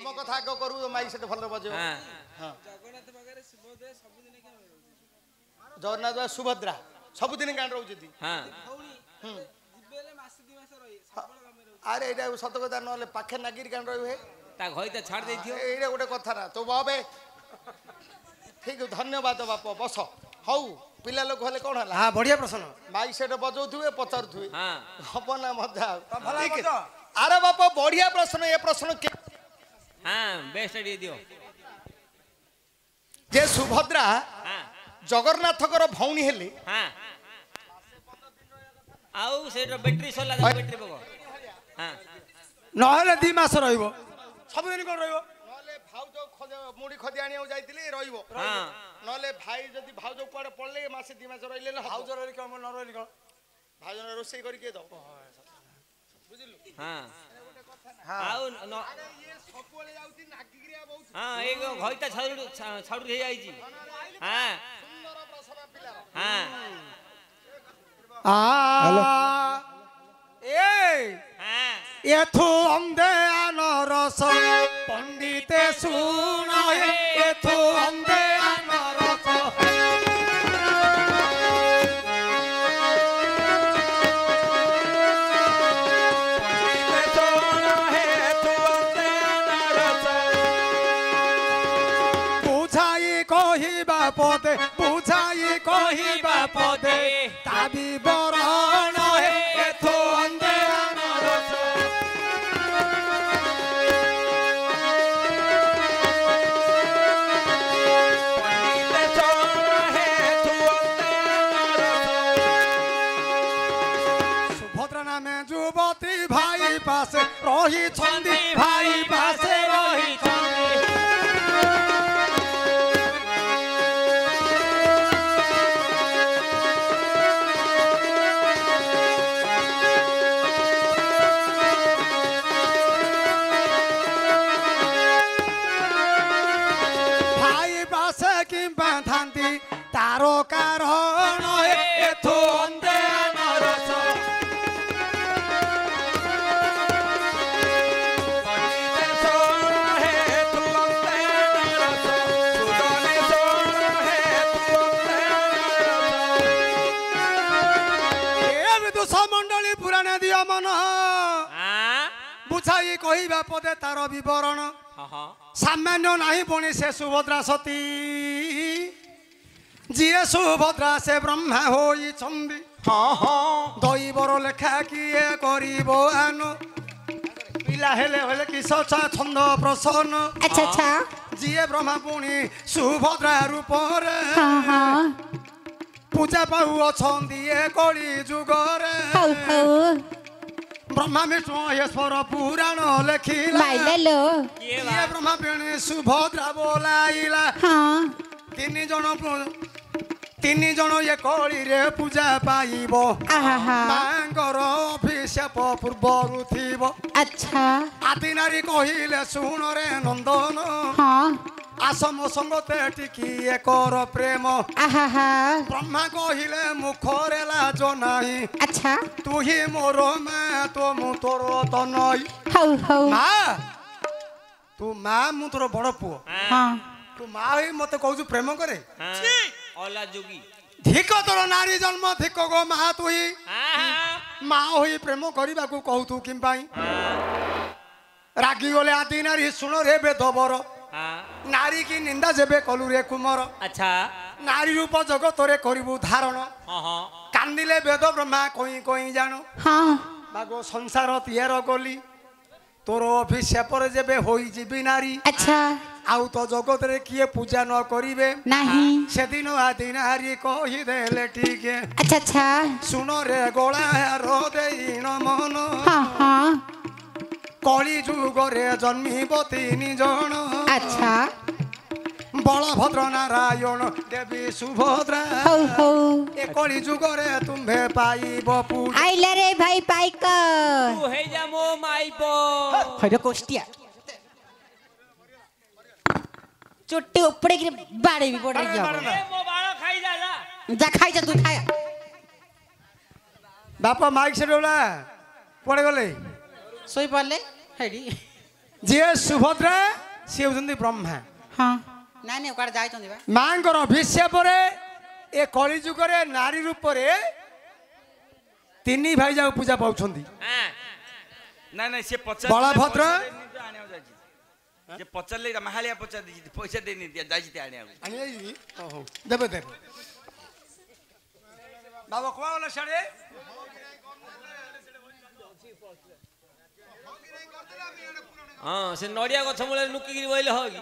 तम कथा आग करू माइक सेट भल बजे जगन्नाथ बा सुभद्रा सबुदिन गाँ रोचती अरे ये सत कथा ना पाखे नागिर गाँ रे छाड़ दे ये गोटे कथा ना तो बाबे ठीक धन्यवाद बाप बस हौ पिला लोक हेले कौन है हाँ बढ़िया प्रश्न माइक सेट बजाउे पचारुवे हम ना मजा हाँ अरे बाप बढ़िया प्रश्न ये प्रश्न के बेस्ट आइडिया दियो जे सुभद्रा जगन्नाथकर भौणी हेले आउ से बैटरी सरला बैटरी पको नहले 2 मास रहिबो सब दिन कोन रहिबो नले भाउज मुड़ी खदी आनिया जाइतिले रहिबो नले भाई जदी भाउज कुआडे पड़ले मासे 2 मास रहिले न भाउज रहि कम न रहि कोन भाउज रोसई करी के दो बुझिलु आउ ये सबले जाउती नागिरिया बहुत एक घइता छाडू हे आइजी सुंदर प्रसव पिला एथु अंधे अनरस पंडिते सुन एथु अंधे अनरस बुझाई कहिबा पदे ताबी बरण एथु अंधे अनरस सुभद्रा नामे युवती भाई पासे रही छंदी भाई पासे रही तारो कारण एथु अंधे अनरस मंडली पुराणे दियो मन बुझाई कहिबा पदे तार विवरण सामान्य नहीं पुणी से सुभद्रा सती जिए सुभद्रा से ब्रह्मा होई छंदी दैवर लेखा किए करिबो आनो पिला हेले हेले कि सचा छंद प्रसन्न अच्छा अच्छा जिए ब्रह्मा पुणी सुभद्रा रूप रे पूजा पाऊ छंदी ए कली जुग रे ब्रह्मा विष्णु महेश्वर पुराण लेखिला जिए ब्रह्मा पुणी सुभद्रा बोलाइला तीन जन ये कली रे पूजा पाइब मांगर अभिशाप पूर्वरु थिब अच्छा आदि नारी कहिले सुन रे नंदन आसम संगते टिकिए कर प्रेम ब्रह्मा कहिले मुखरे लाज नाही अच्छा तू ही मोर माँ तो मु तोर तो नई माँ तू माँ मु तोर बड़ पुओ तू माँ ही मत कहू प्रेम करे जोगी धिक तोर नारी जन्म धिक गो माँ तु ही माँ होई प्रेम करने को कहू तू कि रागी गले आदि नारी सुन रे बेदबर नारी की निंदा जेबे कलु रे कुमर अच्छा नारी रूप जगत रे करिबु धारण कांदिले वेद ब्रह्मा कोई कोई जानो बागो संसार तियार गली तोर अभिशाप रे जेबे होई जीबी नारी अच्छा आउ तो जगत रे किए पूजा न करिवे नहीं से दिन आदि नारी कहि देले ठीक है अच्छा अच्छा सुन रे गोला रो देइन मन कली जुग रे जन्मीब 3 जन अच्छा बलभद्र नारायण देवी सुभद्रा ए कली जुग रे तुम्हे पाइब पूजा आइला रे भाई पाइक तू हे जा मो माइबो खैर कोष्टिया चुट्टी ऊपरे की बाड़े भी पड़ रही है मो बाड़ा खाई जा खाई जा तू खाया बापा माइक से डोला पड़े गले सोई पड़ले हेडी ଯିଏ ସୁଭଦ୍ରା ସିଏ ହେଉଛନ୍ତି ବ୍ରହ୍ମା। ହଁ ନାଇଁ ନାଇଁ କୁଆଡ଼େ ଯାଇଛନ୍ତି ବା ମାଙ୍କର ଅଭିଶାପରେ ଏ କଳି ଯୁଗରେ ନାରୀ ରୂପରେ 3 ଭାଇ ଯାକ ପୂଜା ପାଉଛନ୍ତି। ନା ନା ସେ ବଳଭଦ୍ର ଯେ ପଚାରିଲେ ମାହାଳିଆ ପଚାରି ଦେଇଛି ପଇସା ଦେଇନି ଯାଇଛି ଆଣିବାକୁ ଦେବେ ଦେବେ ବାବା କୁଆ ଗଲା ସାଡେ ହଁ ସେ ନଡ଼ିଆ ଗଛ ମୂଳରେ ଲୁକିକିରି ବଇଲେ ହବ କି